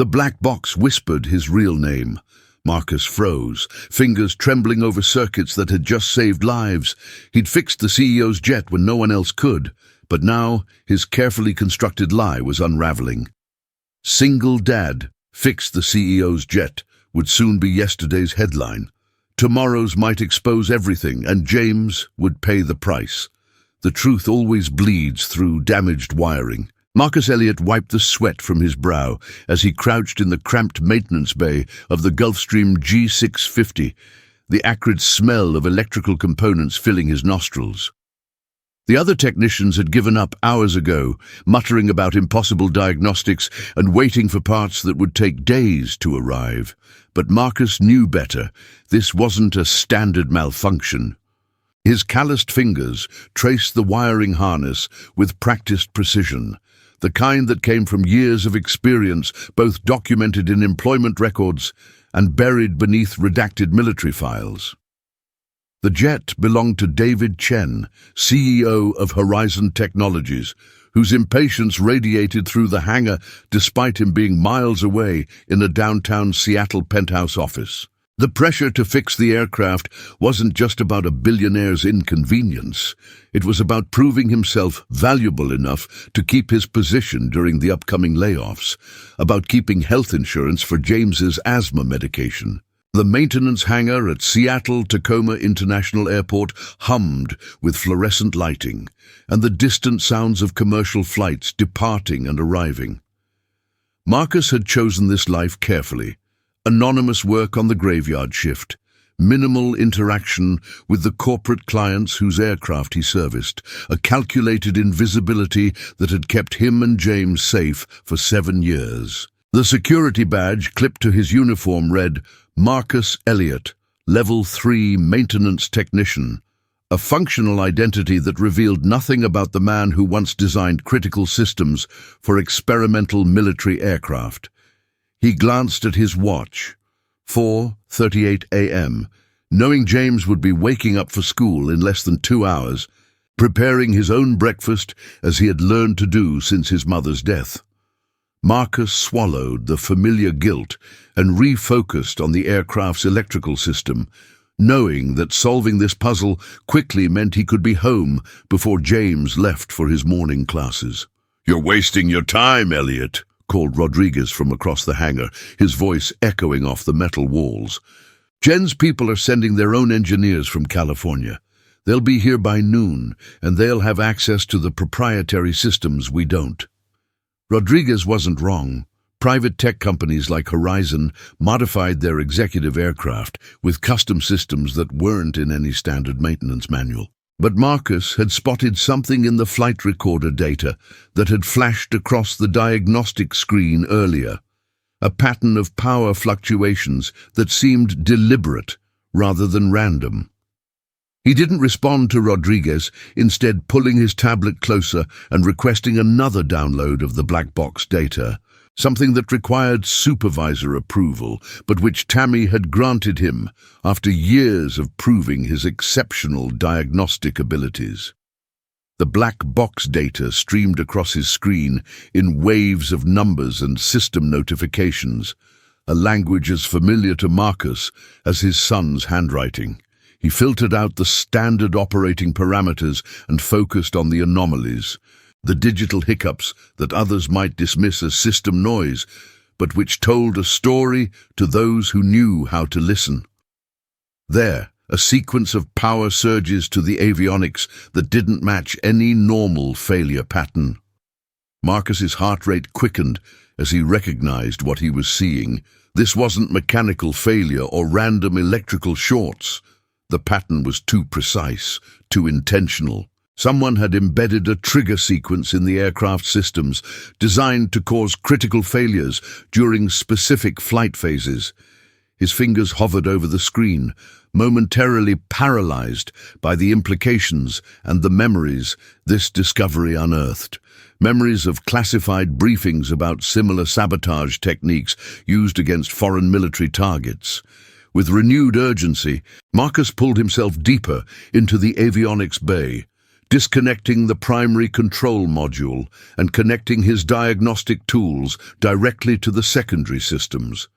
The black box whispered his real name. Marcus froze, fingers trembling over circuits that had just saved lives. He'd fixed the CEO's jet when no one else could, but now his carefully constructed lie was unraveling. Single dad fixed the CEO's jet would soon be yesterday's headline. Tomorrow's might expose everything, and James would pay the price. The truth always bleeds through damaged wiring. Marcus Elliott wiped the sweat from his brow as he crouched in the cramped maintenance bay of the Gulfstream G650, the acrid smell of electrical components filling his nostrils. The other technicians had given up hours ago, muttering about impossible diagnostics and waiting for parts that would take days to arrive. But Marcus knew better. This wasn't a standard malfunction. His calloused fingers traced the wiring harness with practiced precision, the kind that came from years of experience, both documented in employment records and buried beneath redacted military files. The jet belonged to David Chen, CEO of Horizon Technologies, whose impatience radiated through the hangar despite him being miles away in a downtown Seattle penthouse office. The pressure to fix the aircraft wasn't just about a billionaire's inconvenience. It was about proving himself valuable enough to keep his position during the upcoming layoffs, about keeping health insurance for James's asthma medication. The maintenance hangar at Seattle-Tacoma International Airport hummed with fluorescent lighting, and the distant sounds of commercial flights departing and arriving. Marcus had chosen this life carefully. Anonymous work on the graveyard shift, minimal interaction with the corporate clients whose aircraft he serviced, a calculated invisibility that had kept him and James safe for 7 years. The security badge clipped to his uniform read, Marcus Elliott, Level 3 Maintenance Technician, a functional identity that revealed nothing about the man who once designed critical systems for experimental military aircraft. He glanced at his watch, 4:38 a.m., knowing James would be waking up for school in less than 2 hours, preparing his own breakfast as he had learned to do since his mother's death. Marcus swallowed the familiar guilt and refocused on the aircraft's electrical system, knowing that solving this puzzle quickly meant he could be home before James left for his morning classes. "You're wasting your time, Elliott," called Rodriguez from across the hangar, his voice echoing off the metal walls. "Jen's people are sending their own engineers from California. They'll be here by noon, and they'll have access to the proprietary systems we don't." Rodriguez wasn't wrong. Private tech companies like Horizon modified their executive aircraft with custom systems that weren't in any standard maintenance manual. But Marcus had spotted something in the flight recorder data that had flashed across the diagnostic screen earlier, a pattern of power fluctuations that seemed deliberate rather than random. He didn't respond to Rodriguez, instead pulling his tablet closer and requesting another download of the black box data, something that required supervisor approval, but which Tammy had granted him after years of proving his exceptional diagnostic abilities. The black box data streamed across his screen in waves of numbers and system notifications, a language as familiar to Marcus as his son's handwriting. He filtered out the standard operating parameters and focused on the anomalies, the digital hiccups that others might dismiss as system noise, but which told a story to those who knew how to listen. There, a sequence of power surges to the avionics that didn't match any normal failure pattern. Marcus's heart rate quickened as he recognized what he was seeing. This wasn't mechanical failure or random electrical shorts. The pattern was too precise, too intentional. Someone had embedded a trigger sequence in the aircraft systems designed to cause critical failures during specific flight phases. His fingers hovered over the screen, momentarily paralyzed by the implications and the memories this discovery unearthed. Memories of classified briefings about similar sabotage techniques used against foreign military targets. With renewed urgency, Marcus pulled himself deeper into the avionics bay, disconnecting the primary control module and connecting his diagnostic tools directly to the secondary systems.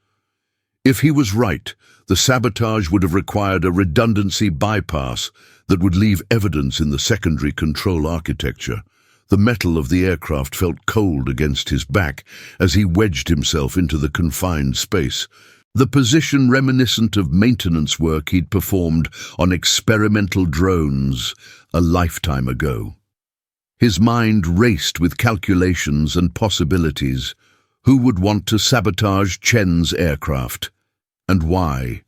If he was right, the sabotage would have required a redundancy bypass that would leave evidence in the secondary control architecture. The metal of the aircraft felt cold against his back as he wedged himself into the confined space, the position reminiscent of maintenance work he'd performed on experimental drones a lifetime ago. His mind raced with calculations and possibilities. Who would want to sabotage Chen's aircraft? And why?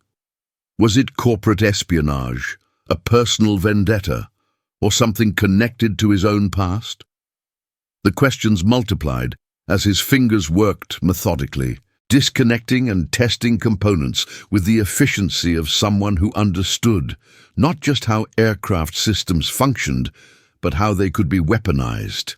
Was it corporate espionage, a personal vendetta, or something connected to his own past? The questions multiplied as his fingers worked methodically, disconnecting and testing components with the efficiency of someone who understood not just how aircraft systems functioned, but how they could be weaponized.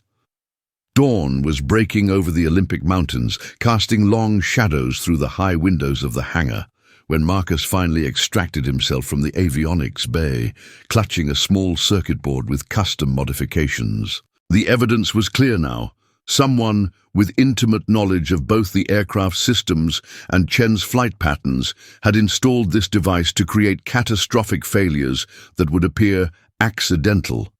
Dawn was breaking over the Olympic Mountains, casting long shadows through the high windows of the hangar, when Marcus finally extracted himself from the avionics bay, clutching a small circuit board with custom modifications. The evidence was clear now. Someone with intimate knowledge of both the aircraft systems and Chen's flight patterns had installed this device to create catastrophic failures that would appear accidental.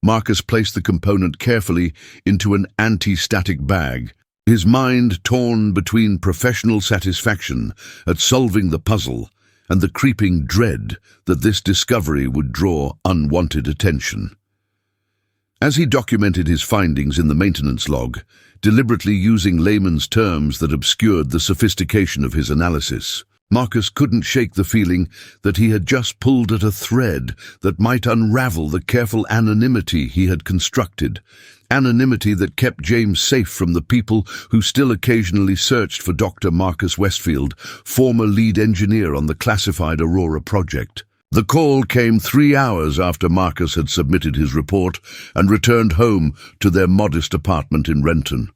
Marcus placed the component carefully into an anti-static bag, his mind torn between professional satisfaction at solving the puzzle and the creeping dread that this discovery would draw unwanted attention. As he documented his findings in the maintenance log, deliberately using layman's terms that obscured the sophistication of his analysis, Marcus couldn't shake the feeling that he had just pulled at a thread that might unravel the careful anonymity he had constructed, anonymity that kept James safe from the people who still occasionally searched for Dr. Marcus Westfield, former lead engineer on the classified Aurora project. The call came 3 hours after Marcus had submitted his report and returned home to their modest apartment in Renton.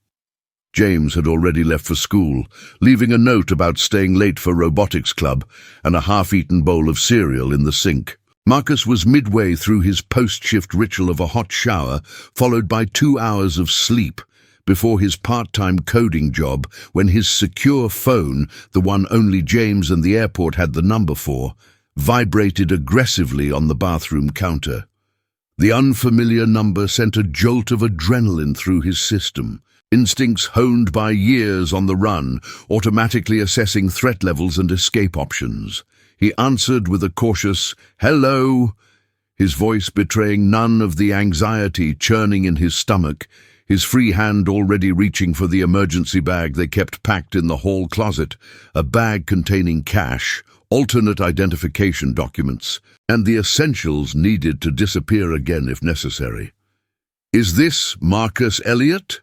James had already left for school, leaving a note about staying late for robotics club and a half-eaten bowl of cereal in the sink. Marcus was midway through his post-shift ritual of a hot shower, followed by 2 hours of sleep, before his part-time coding job when his secure phone, the one only James and the airport had the number for, vibrated aggressively on the bathroom counter. The unfamiliar number sent a jolt of adrenaline through his system, instincts honed by years on the run, automatically assessing threat levels and escape options. He answered with a cautious, "Hello," his voice betraying none of the anxiety churning in his stomach, his free hand already reaching for the emergency bag they kept packed in the hall closet, a bag containing cash, alternate identification documents, and the essentials needed to disappear again if necessary. "Is this Marcus Elliott?"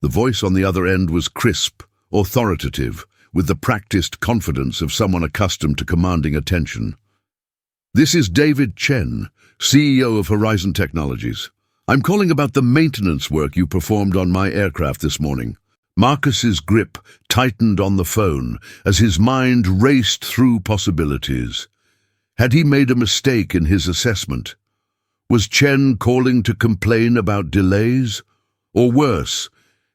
The voice on the other end was crisp, authoritative, with the practiced confidence of someone accustomed to commanding attention. "This is David Chen, CEO of Horizon Technologies. I'm calling about the maintenance work you performed on my aircraft this morning." Marcus's grip tightened on the phone as his mind raced through possibilities. Had he made a mistake in his assessment? Was Chen calling to complain about delays? Or worse,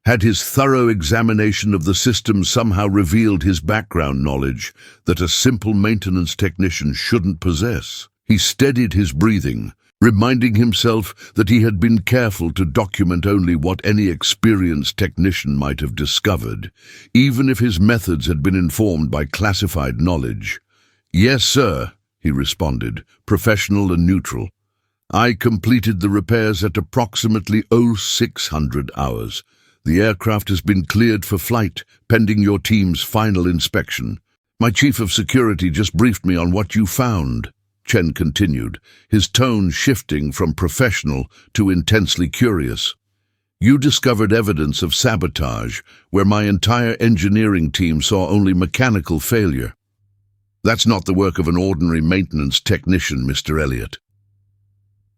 had his thorough examination of the system somehow revealed his background knowledge that a simple maintenance technician shouldn't possess? He steadied his breathing, reminding himself that he had been careful to document only what any experienced technician might have discovered, even if his methods had been informed by classified knowledge. "Yes, sir," he responded, professional and neutral. "I completed the repairs at approximately 0600 hours. The aircraft has been cleared for flight, pending your team's final inspection. My chief of security just briefed me on what you found," Chen continued, his tone shifting from professional to intensely curious. "You discovered evidence of sabotage where my entire engineering team saw only mechanical failure. That's not the work of an ordinary maintenance technician, Mr. Elliott."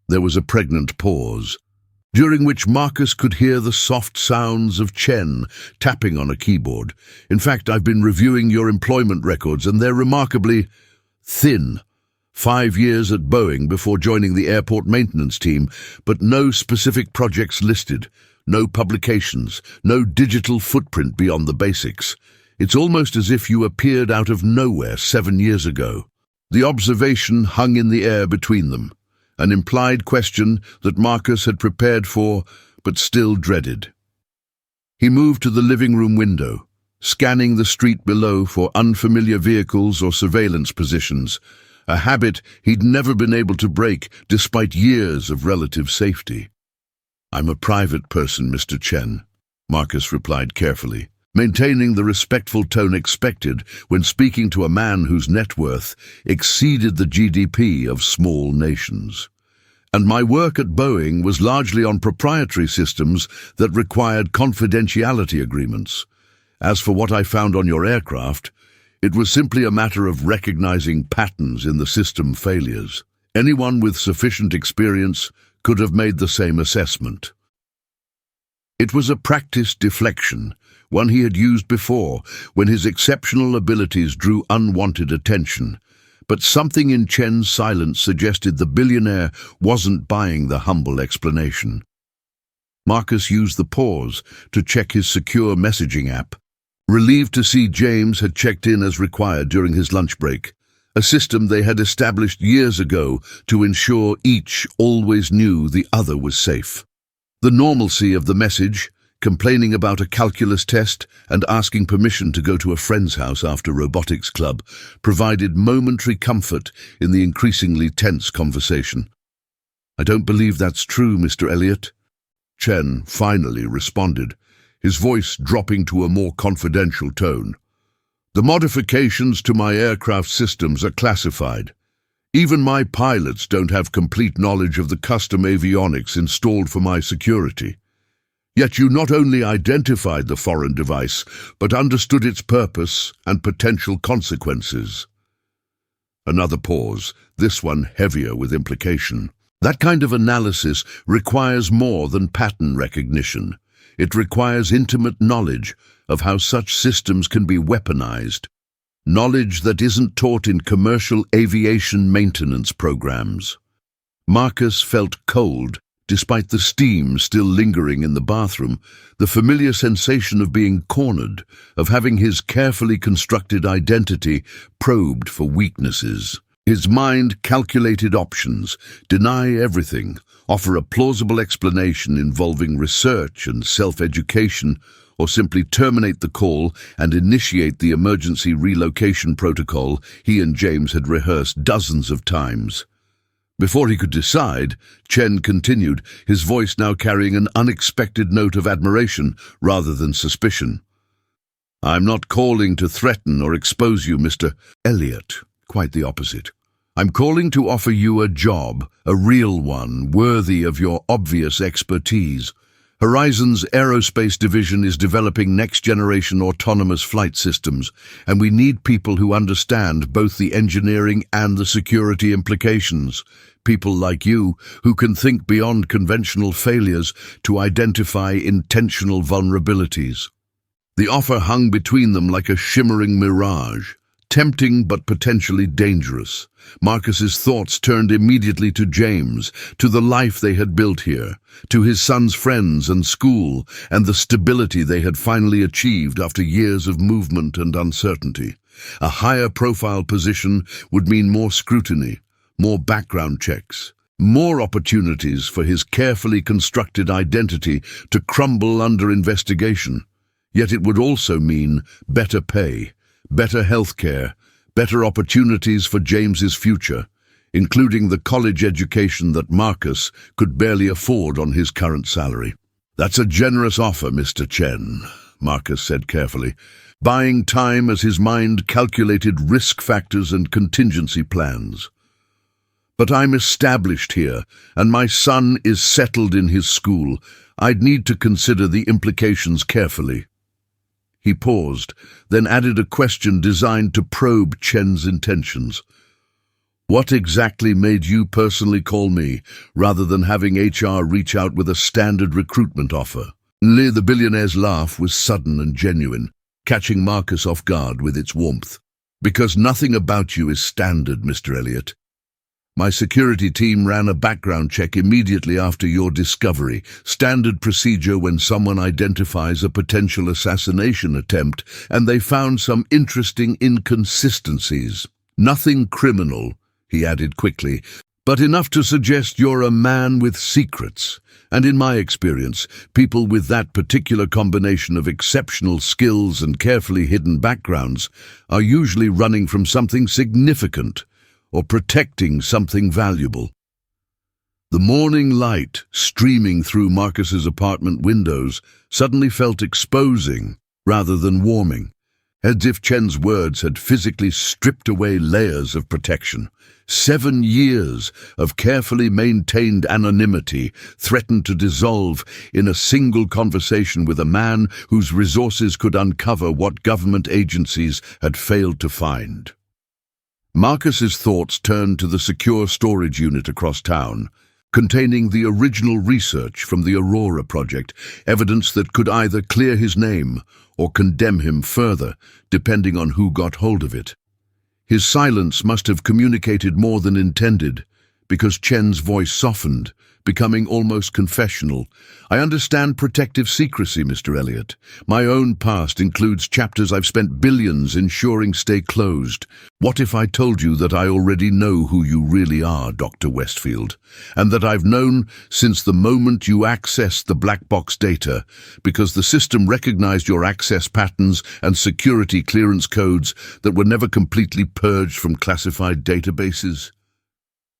There was a pregnant pause, during which Marcus could hear the soft sounds of Chen tapping on a keyboard. "In fact, I've been reviewing your employment records, and they're remarkably thin. 5 years at Boeing before joining the airport maintenance team, but no specific projects listed, no publications, no digital footprint beyond the basics. It's almost as if you appeared out of nowhere 7 years ago. The observation hung in the air between them, an implied question that Marcus had prepared for, but still dreaded. He moved to the living room window, scanning the street below for unfamiliar vehicles or surveillance positions, a habit he'd never been able to break despite years of relative safety. "I'm a private person, Mr. Chen," Marcus replied carefully, maintaining the respectful tone expected when speaking to a man whose net worth exceeded the GDP of small nations. "And my work at Boeing was largely on proprietary systems that required confidentiality agreements. As for what I found on your aircraft, it was simply a matter of recognizing patterns in the system failures. Anyone with sufficient experience could have made the same assessment." It was a practiced deflection, one he had used before when his exceptional abilities drew unwanted attention. But something in Chen's silence suggested the billionaire wasn't buying the humble explanation. Marcus used the pause to check his secure messaging app, relieved to see James had checked in as required during his lunch break, a system they had established years ago to ensure each always knew the other was safe. The normalcy of the message, complaining about a calculus test and asking permission to go to a friend's house after robotics club, provided momentary comfort in the increasingly tense conversation. "I don't believe that's true, Mr. Elliot," Chen finally responded, his voice dropping to a more confidential tone. "The modifications to my aircraft systems are classified. Even my pilots don't have complete knowledge of the custom avionics installed for my security. Yet you not only identified the foreign device, but understood its purpose and potential consequences." Another pause, this one heavier with implication. That kind of analysis requires more than pattern recognition. It requires intimate knowledge of how such systems can be weaponized, knowledge that isn't taught in commercial aviation maintenance programs. Marcus felt cold, despite the steam still lingering in the bathroom, the familiar sensation of being cornered, of having his carefully constructed identity probed for weaknesses. His mind calculated options, deny everything, offer a plausible explanation involving research and self-education, or simply terminate the call and initiate the emergency relocation protocol he and James had rehearsed dozens of times. Before he could decide, Chen continued, his voice now carrying an unexpected note of admiration rather than suspicion. "I'm not calling to threaten or expose you, Mr. Elliot. Quite the opposite. I'm calling to offer you a job, a real one, worthy of your obvious expertise. Horizon's aerospace division is developing next-generation autonomous flight systems, and we need people who understand both the engineering and the security implications. People like you who can think beyond conventional failures to identify intentional vulnerabilities." The offer hung between them like a shimmering mirage, tempting but potentially dangerous. Marcus's thoughts turned immediately to James, to the life they had built here, to his son's friends and school, and the stability they had finally achieved after years of movement and uncertainty. A higher profile position would mean more scrutiny, more background checks, more opportunities for his carefully constructed identity to crumble under investigation. Yet it would also mean better pay, better healthcare, better opportunities for James's future, including the college education that Marcus could barely afford on his current salary. "That's a generous offer, Mr. Chen," Marcus said carefully, buying time as his mind calculated risk factors and contingency plans. "But I'm established here, and my son is settled in his school. I'd need to consider the implications carefully." He paused, then added a question designed to probe Chen's intentions. "What exactly made you personally call me, rather than having HR reach out with a standard recruitment offer?" The billionaire's laugh was sudden and genuine, catching Marcus off guard with its warmth. "Because nothing about you is standard, Mr. Elliot. My security team ran a background check immediately after your discovery, standard procedure when someone identifies a potential assassination attempt, and they found some interesting inconsistencies. Nothing criminal, he added quickly, but enough to suggest you're a man with secrets. And in my experience, people with that particular combination of exceptional skills and carefully hidden backgrounds are usually running from something significant or protecting something valuable. The morning light streaming through Marcus's apartment windows suddenly felt exposing rather than warming, as if Chen's words had physically stripped away layers of protection. 7 years of carefully maintained anonymity threatened to dissolve in a single conversation with a man whose resources could uncover what government agencies had failed to find. Marcus's thoughts turned to the secure storage unit across town, containing the original research from the Aurora project, evidence that could either clear his name or condemn him further, depending on who got hold of it. His silence must have communicated more than intended, because Chen's voice softened, becoming almost confessional. I understand protective secrecy, Mr. Elliot. My own past includes chapters I've spent billions ensuring stay closed. What if I told you that I already know who you really are, Dr. Westfield, and that I've known since the moment you accessed the black box data, because the system recognized your access patterns and security clearance codes that were never completely purged from classified databases?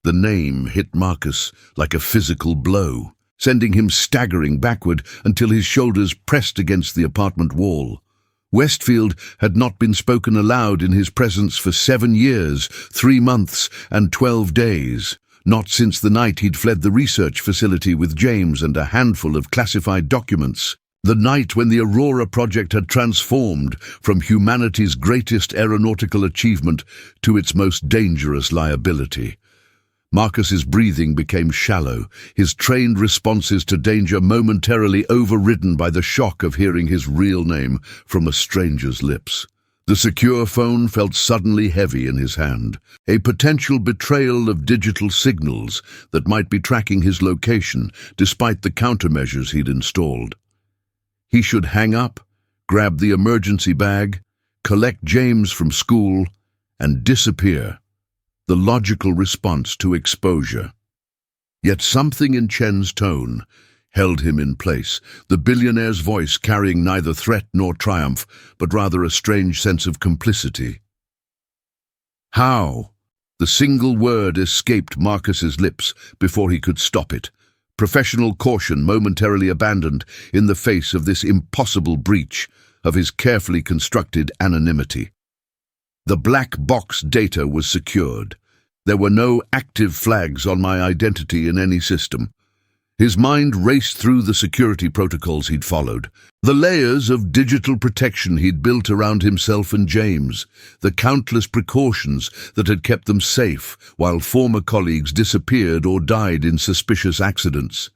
The name hit Marcus like a physical blow, sending him staggering backward until his shoulders pressed against the apartment wall. Westfield had not been spoken aloud in his presence for 7 years, 3 months, and 12 days, not since the night he'd fled the research facility with James and a handful of classified documents. The night when the Aurora project had transformed from humanity's greatest aeronautical achievement to its most dangerous liability. Marcus's breathing became shallow, his trained responses to danger momentarily overridden by the shock of hearing his real name from a stranger's lips. The secure phone felt suddenly heavy in his hand, a potential betrayal of digital signals that might be tracking his location despite the countermeasures he'd installed. He should hang up, grab the emergency bag, collect James from school, and disappear. The logical response to exposure. Yet something in Chen's tone held him in place, the billionaire's voice carrying neither threat nor triumph, but rather a strange sense of complicity. How? The single word escaped Marcus's lips before he could stop it, professional caution momentarily abandoned in the face of this impossible breach of his carefully constructed anonymity. The black box data was secured. There were no active flags on my identity in any system. His mind raced through the security protocols he'd followed, the layers of digital protection he'd built around himself and James, the countless precautions that had kept them safe while former colleagues disappeared or died in suspicious accidents.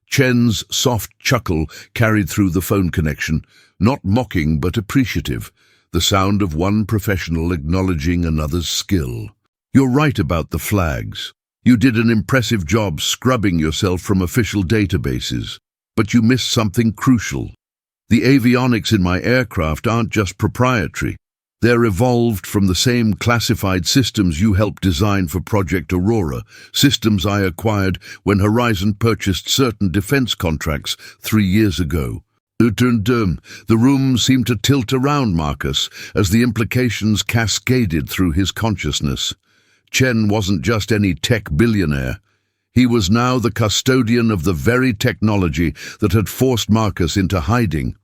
Chen's soft chuckle carried through the phone connection, not mocking but appreciative, the sound of one professional acknowledging another's skill. You're right about the flags. You did an impressive job scrubbing yourself from official databases, but you missed something crucial. The avionics in my aircraft aren't just proprietary. They're evolved from the same classified systems you helped design for Project Aurora, systems I acquired when Horizon purchased certain defense contracts 3 years ago. The room seemed to tilt around Marcus as the implications cascaded through his consciousness. Chen wasn't just any tech billionaire. He was now the custodian of the very technology that had forced Marcus into hiding.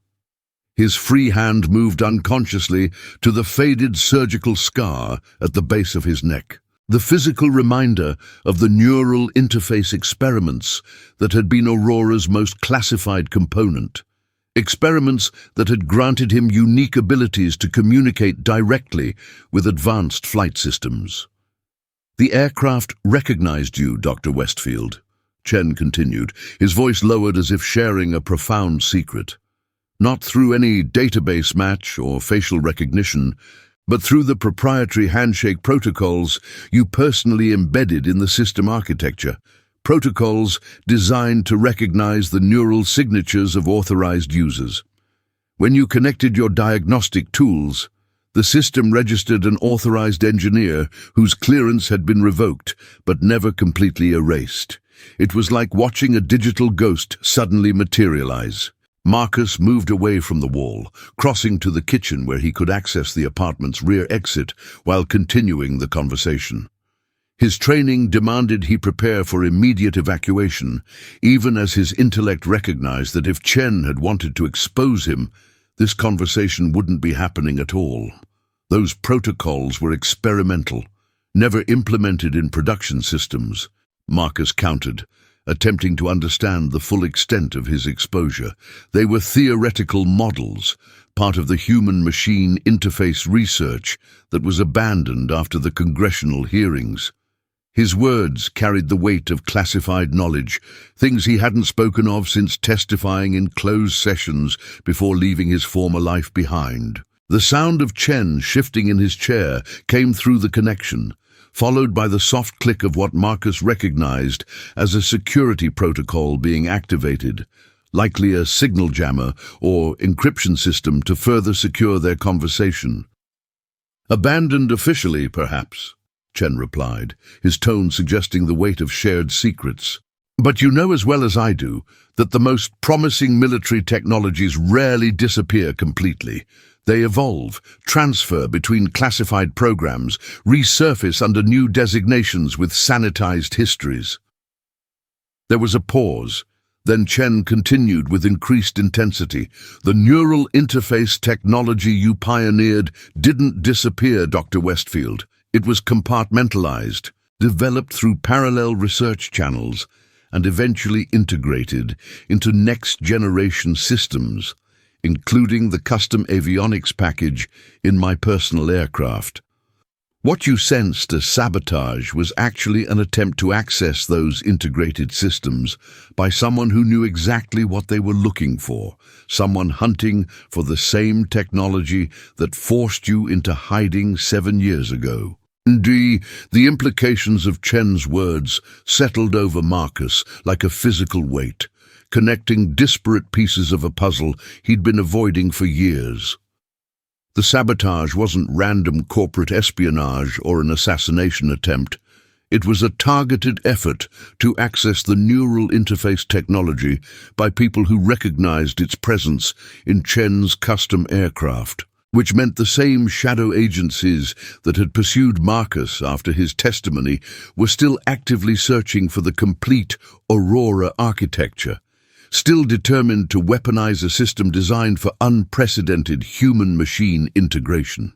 His free hand moved unconsciously to the faded surgical scar at the base of his neck, the physical reminder of the neural interface experiments that had been Aurora's most classified component. Experiments that had granted him unique abilities to communicate directly with advanced flight systems. The aircraft recognized you, Dr. Westfield, Chen continued, his voice lowered as if sharing a profound secret. Not through any database match or facial recognition, but through the proprietary handshake protocols you personally embedded in the system architecture. Protocols designed to recognize the neural signatures of authorized users. When you connected your diagnostic tools, the system registered an authorized engineer whose clearance had been revoked but never completely erased. It was like watching a digital ghost suddenly materialize. Marcus moved away from the wall, crossing to the kitchen where he could access the apartment's rear exit while continuing the conversation. His training demanded he prepare for immediate evacuation, even as his intellect recognized that if Chen had wanted to expose him, this conversation wouldn't be happening at all. Those protocols were experimental, never implemented in production systems. Marcus countered, attempting to understand the full extent of his exposure. They were theoretical models, part of the human-machine interface research that was abandoned after the congressional hearings. His words carried the weight of classified knowledge, things he hadn't spoken of since testifying in closed sessions before leaving his former life behind. The sound of Chen shifting in his chair came through the connection, followed by the soft click of what Marcus recognized as a security protocol being activated, likely a signal jammer or encryption system to further secure their conversation. "Abandoned officially, perhaps," Chen replied, his tone suggesting the weight of shared secrets. "But you know as well as I do that the most promising military technologies rarely disappear completely. They evolve, transfer between classified programs, resurface under new designations with sanitized histories." There was a pause. Then Chen continued with increased intensity. "The neural interface technology you pioneered didn't disappear, Dr. Westfield. It was compartmentalized, developed through parallel research channels, and eventually integrated into next-generation systems, including the custom avionics package in my personal aircraft. What you sensed as sabotage was actually an attempt to access those integrated systems by someone who knew exactly what they were looking for, someone hunting for the same technology that forced you into hiding 7 years ago." The implications of Chen's words settled over Marcus like a physical weight, connecting disparate pieces of a puzzle he'd been avoiding for years. The sabotage wasn't random corporate espionage or an assassination attempt. It was a targeted effort to access the neural interface technology by people who recognized its presence in Chen's custom aircraft, which meant the same shadow agencies that had pursued Marcus after his testimony were still actively searching for the complete Aurora architecture, still determined to weaponize a system designed for unprecedented human-machine integration.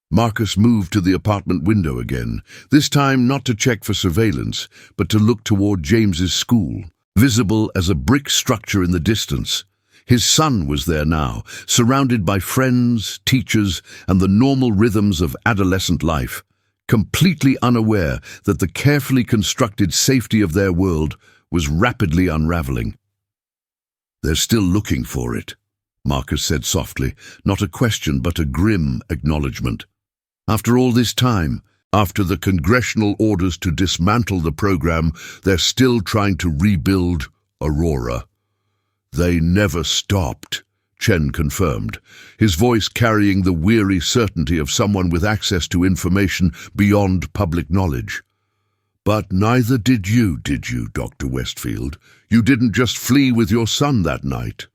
Marcus moved to the apartment window again, this time not to check for surveillance, but to look toward James's school, visible as a brick structure in the distance. His son was there now, surrounded by friends, teachers, and the normal rhythms of adolescent life, completely unaware that the carefully constructed safety of their world was rapidly unraveling. "They're still looking for it," Marcus said softly, not a question but a grim acknowledgement. "After all this time, after the congressional orders to dismantle the program, they're still trying to rebuild Aurora." "They never stopped," Chen confirmed, his voice carrying the weary certainty of someone with access to information beyond public knowledge. "But neither did you, Dr. Westfield? You didn't just flee with your son that night.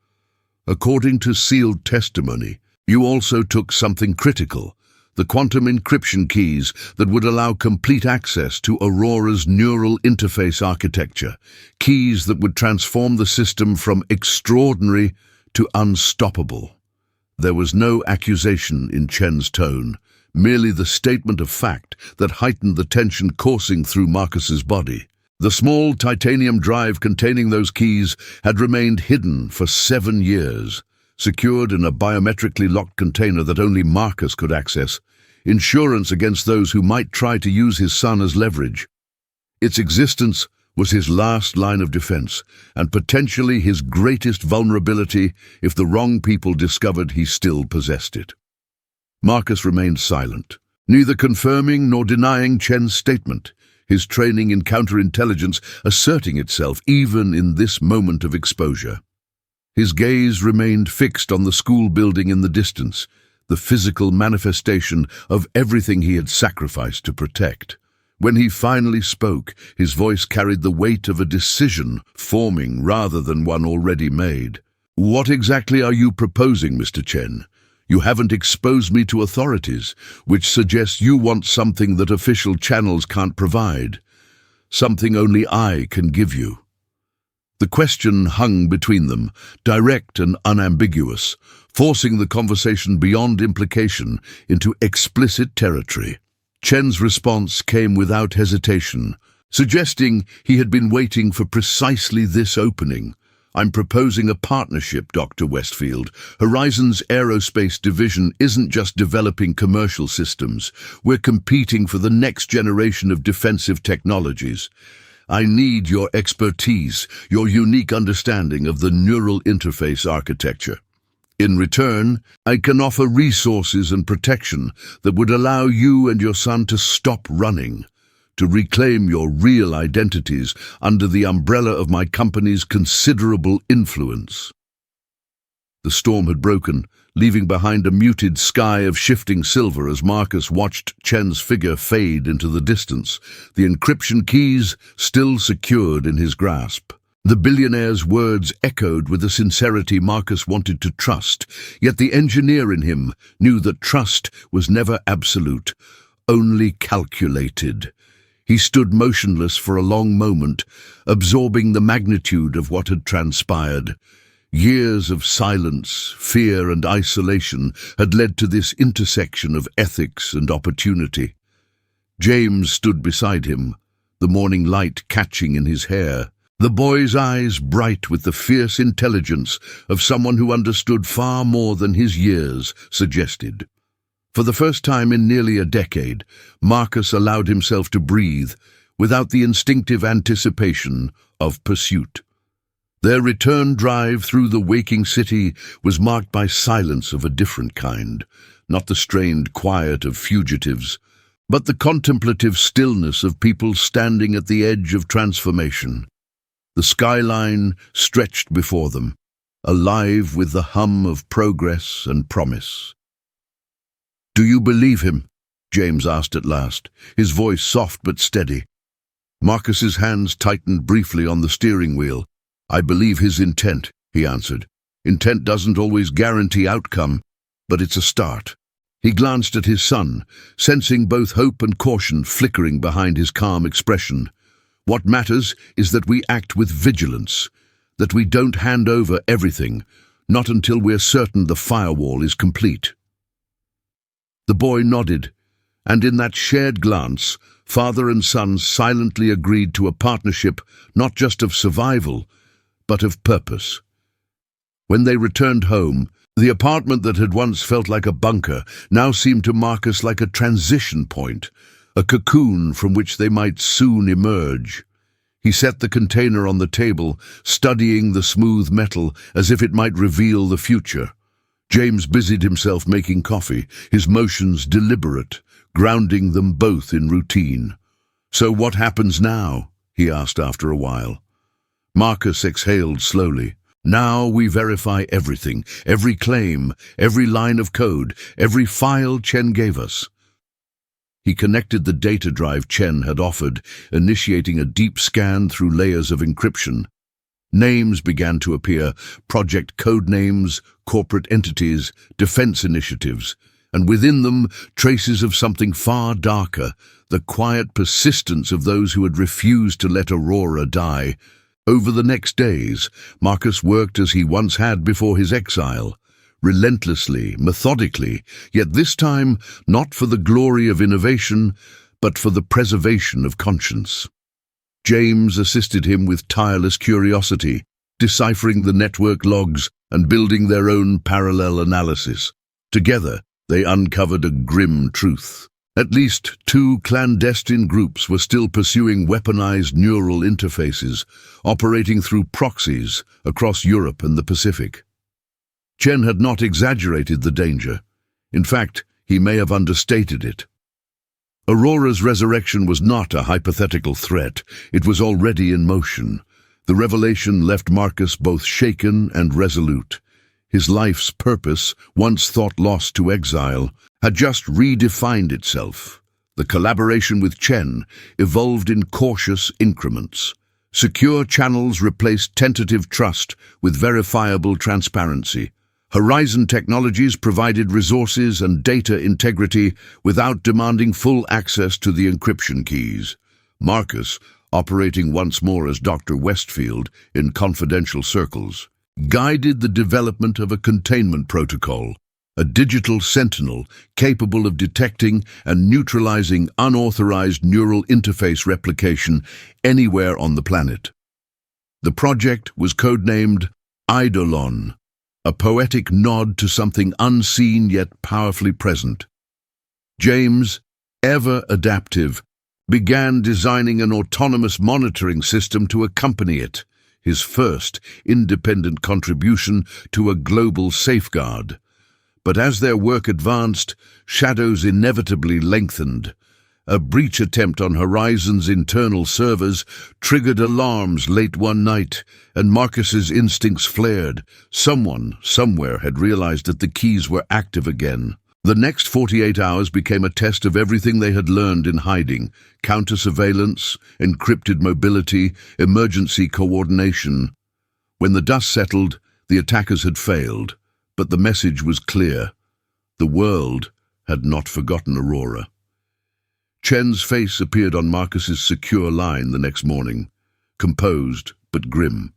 According to sealed testimony, you also took something critical, the quantum encryption keys that would allow complete access to Aurora's neural interface architecture, keys that would transform the system from extraordinary to unstoppable." There was no accusation in Chen's tone, merely the statement of fact that heightened the tension coursing through Marcus's body. The small titanium drive containing those keys had remained hidden for 7 years, secured in a biometrically locked container that only Marcus could access, insurance against those who might try to use his son as leverage. Its existence was his last line of defense, and potentially his greatest vulnerability if the wrong people discovered he still possessed it. Marcus remained silent, neither confirming nor denying Chen's statement, his training in counterintelligence asserting itself even in this moment of exposure. His gaze remained fixed on the school building in the distance, the physical manifestation of everything he had sacrificed to protect. When he finally spoke, his voice carried the weight of a decision forming rather than one already made. "What exactly are you proposing, Mr. Chen? You haven't exposed me to authorities, which suggests you want something that official channels can't provide, something only I can give you." The question hung between them, direct and unambiguous, forcing the conversation beyond implication into explicit territory. Chen's response came without hesitation, suggesting he had been waiting for precisely this opening. "I'm proposing a partnership, Dr. Westfield. Horizon's aerospace division isn't just developing commercial systems. We're competing for the next generation of defensive technologies. I need your expertise, your unique understanding of the neural interface architecture. In return, I can offer resources and protection that would allow you and your son to stop running, to reclaim your real identities under the umbrella of my company's considerable influence." The storm had broken, leaving behind a muted sky of shifting silver as Marcus watched Chen's figure fade into the distance, the encryption keys still secured in his grasp. The billionaire's words echoed with a sincerity Marcus wanted to trust, yet the engineer in him knew that trust was never absolute, only calculated. He stood motionless for a long moment, absorbing the magnitude of what had transpired. Years of silence, fear, and isolation had led to this intersection of ethics and opportunity. James stood beside him, the morning light catching in his hair, the boy's eyes bright with the fierce intelligence of someone who understood far more than his years suggested. For the first time in nearly a decade, Marcus allowed himself to breathe without the instinctive anticipation of pursuit. Their return drive through the waking city was marked by silence of a different kind, not the strained quiet of fugitives, but the contemplative stillness of people standing at the edge of transformation. The skyline stretched before them, alive with the hum of progress and promise. "Do you believe him?" James asked at last, his voice soft but steady. Marcus's hands tightened briefly on the steering wheel. "I believe his intent," he answered. "Intent doesn't always guarantee outcome, but it's a start." He glanced at his son, sensing both hope and caution flickering behind his calm expression. "What matters is that we act with vigilance, that we don't hand over everything, not until we're certain the firewall is complete." The boy nodded, and in that shared glance, father and son silently agreed to a partnership not just of survival, but of purpose. When they returned home, the apartment that had once felt like a bunker now seemed to Marcus like a transition point, a cocoon from which they might soon emerge. He set the container on the table, studying the smooth metal as if it might reveal the future. James busied himself making coffee, his motions deliberate, grounding them both in routine. "So what happens now?" he asked after a while. Marcus exhaled slowly. "Now we verify everything, every claim, every line of code, every file Chen gave us." He connected the data drive Chen had offered, initiating a deep scan through layers of encryption. Names began to appear, project code names, corporate entities, defense initiatives, and within them traces of something far darker, the quiet persistence of those who had refused to let Aurora die. Over the next days, Marcus worked as he once had before his exile, relentlessly, methodically, yet this time not for the glory of innovation, but for the preservation of conscience. James assisted him with tireless curiosity, deciphering the network logs and building their own parallel analysis. Together, they uncovered a grim truth. At least 2 clandestine groups were still pursuing weaponized neural interfaces, operating through proxies across Europe and the Pacific. Chen had not exaggerated the danger. In fact, he may have understated it. Aurora's resurrection was not a hypothetical threat. It was already in motion. The revelation left Marcus both shaken and resolute. His life's purpose, once thought lost to exile, had just redefined itself. The collaboration with Chen evolved in cautious increments. Secure channels replaced tentative trust with verifiable transparency. Horizon Technologies provided resources and data integrity without demanding full access to the encryption keys. Marcus, operating once more as Dr. Westfield in confidential circles, guided the development of a containment protocol, a digital sentinel capable of detecting and neutralizing unauthorized neural interface replication anywhere on the planet. The project was codenamed Eidolon, a poetic nod to something unseen yet powerfully present. James, ever adaptive, began designing an autonomous monitoring system to accompany it, his first independent contribution to a global safeguard. But as their work advanced, shadows inevitably lengthened. A breach attempt on Horizon's internal servers triggered alarms late one night, and Marcus's instincts flared. Someone, somewhere, had realized that the keys were active again. The next 48 hours became a test of everything they had learned in hiding: counter-surveillance, encrypted mobility, emergency coordination. When the dust settled, the attackers had failed, but the message was clear. The world had not forgotten Aurora. Chen's face appeared on Marcus's secure line the next morning, composed but grim.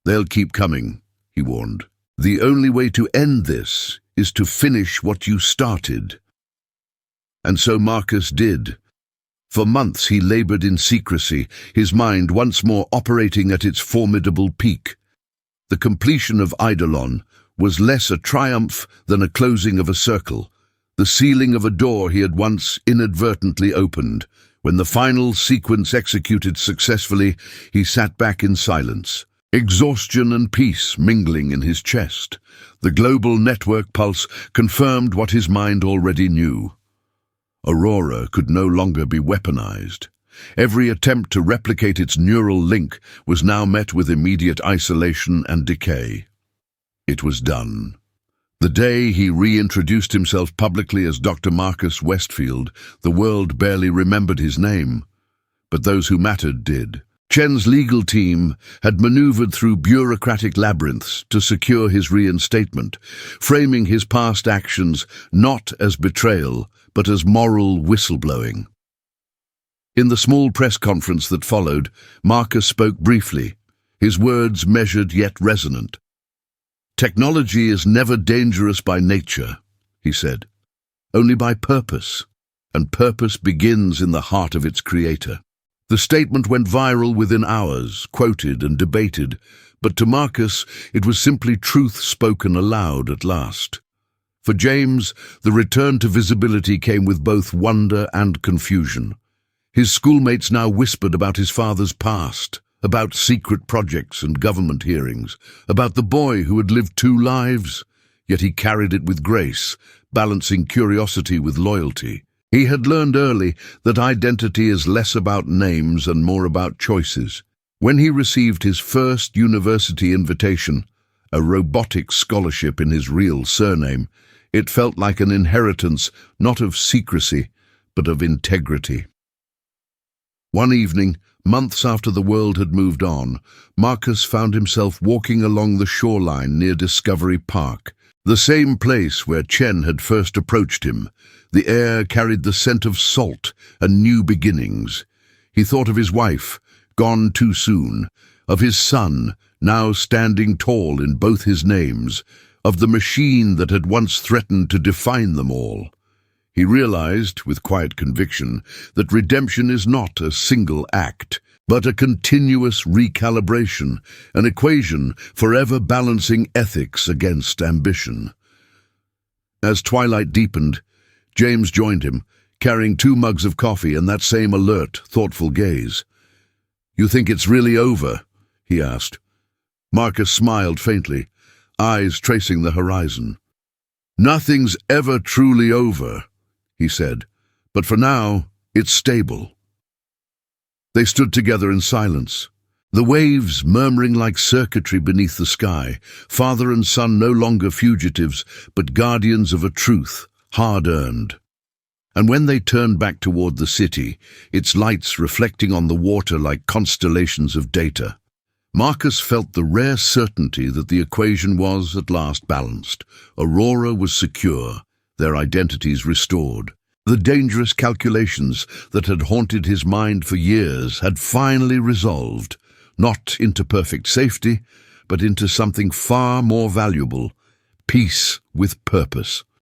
"They'll keep coming," he warned. "The only way to end this is to finish what you started." And so Marcus did. For months he labored in secrecy, his mind once more operating at its formidable peak. The completion of Eidolon was less a triumph than a closing of a circle, the sealing of a door he had once inadvertently opened. When the final sequence executed successfully, he sat back in silence, exhaustion and peace mingling in his chest. The global network pulse confirmed what his mind already knew. Aurora could no longer be weaponized. Every attempt to replicate its neural link was now met with immediate isolation and decay. It was done. The day he reintroduced himself publicly as Dr. Marcus Westfield, the world barely remembered his name. But those who mattered did. Chen's legal team had maneuvered through bureaucratic labyrinths to secure his reinstatement, framing his past actions not as betrayal, but as moral whistleblowing. In the small press conference that followed, Marcus spoke briefly, his words measured yet resonant. "Technology is never dangerous by nature," he said, "only by purpose, and purpose begins in the heart of its creator." The statement went viral within hours, quoted and debated, but to Marcus it was simply truth spoken aloud at last. For James, the return to visibility came with both wonder and confusion. His schoolmates now whispered about his father's past, about secret projects and government hearings, about the boy who had lived two lives, yet he carried it with grace, balancing curiosity with loyalty. He had learned early that identity is less about names and more about choices. When he received his first university invitation, a robotics scholarship in his real surname, it felt like an inheritance not of secrecy, but of integrity. One evening, months after the world had moved on, Marcus found himself walking along the shoreline near Discovery Park, the same place where Chen had first approached him. The air carried the scent of salt and new beginnings. He thought of his wife, gone too soon, of his son, now standing tall in both his names, of the machine that had once threatened to define them all. He realized, with quiet conviction, that redemption is not a single act, but a continuous recalibration, an equation forever balancing ethics against ambition. As twilight deepened, James joined him, carrying 2 mugs of coffee and that same alert, thoughtful gaze. "You think it's really over?" he asked. Marcus smiled faintly, eyes tracing the horizon. "Nothing's ever truly over," he said, "but for now, it's stable." They stood together in silence, the waves murmuring like circuitry beneath the sky, father and son no longer fugitives, but guardians of a truth, hard-earned. And when they turned back toward the city, its lights reflecting on the water like constellations of data, Marcus felt the rare certainty that the equation was at last balanced. Aurora was secure, their identities restored. The dangerous calculations that had haunted his mind for years had finally resolved, not into perfect safety, but into something far more valuable: peace with purpose.